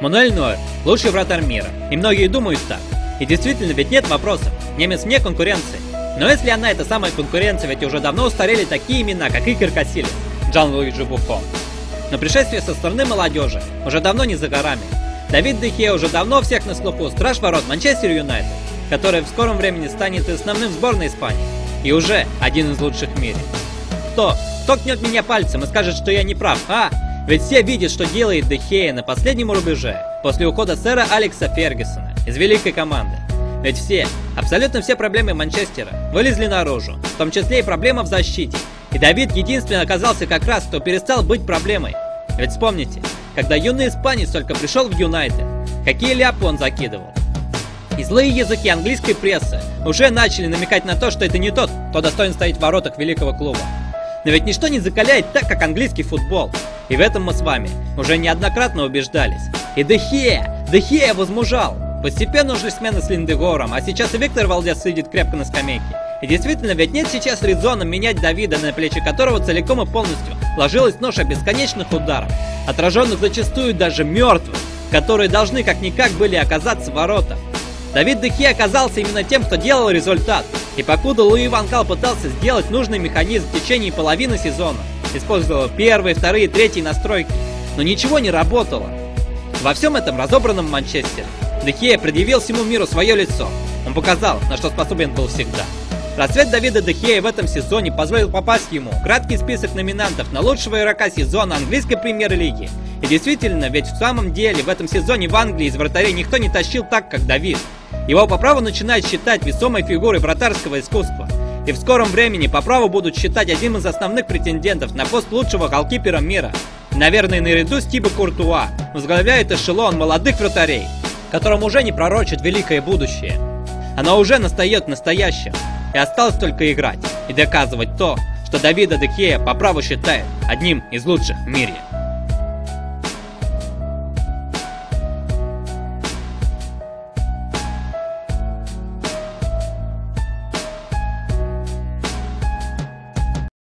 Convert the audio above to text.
Мануэль Нойер – лучший вратарь мира, и многие думают так. И действительно, ведь нет вопросов, немец вне конкуренции. Но если она эта самая конкуренция, ведь уже давно устарели такие имена, как Икар Касилис, Джанлуиджи Буффон. Но пришествие со стороны молодежи уже давно не за горами. Давид де Геа уже давно всех на слуху, страж ворот Манчестер Юнайтед, который в скором времени станет основным в сборной Испании. И уже один из лучших в мире. Кто ткнет меня пальцем и скажет, что я не прав, а? Ведь все видят, что делает де Геа на последнем рубеже, после ухода сэра Алекса Фергюсона из великой команды. Ведь все, абсолютно все проблемы Манчестера вылезли наружу, в том числе и проблема в защите. И Давид единственный оказался как раз, кто перестал быть проблемой. Ведь вспомните, когда юный испанец только пришел в Юнайтед, какие ляпы он закидывал. И злые языки английской прессы уже начали намекать на то, что это не тот, кто достоин стоять в воротах великого клуба. Но ведь ничто не закаляет так, как английский футбол. И в этом мы с вами уже неоднократно убеждались. И де Геа возмужал. Постепенно уже смена с Линдегором, а сейчас и Виктор Валдес сидит крепко на скамейке. И действительно, ведь нет сейчас резона менять Давида, на плечи которого целиком и полностью ложилась ноша бесконечных ударов, отраженных зачастую даже мертвых, которые должны как-никак были оказаться в воротах. Давид де Геа оказался именно тем, кто делал результат. И покуда Луи ван Гал пытался сделать нужный механизм в течение половины сезона, использовал первые, вторые, третьи настройки, но ничего не работало. Во всем этом разобранном Манчестере де Геа предъявил всему миру свое лицо. Он показал, на что способен был всегда. Расцвет Давида де Геа в этом сезоне позволил попасть ему краткий список номинантов на лучшего игрока сезона английской премьер-лиги. И действительно, ведь в самом деле в этом сезоне в Англии из вратарей никто не тащил так, как Давид. Его по праву начинают считать весомой фигурой вратарского искусства. И в скором времени по праву будут считать одним из основных претендентов на пост лучшего голкипера мира. Наверное, наряду с Тибо Куртуа возглавляет эшелон молодых вратарей, которым уже не пророчит великое будущее. Оно уже настает настоящим. И осталось только играть и доказывать то, что Давида де Геа по праву считает одним из лучших в мире.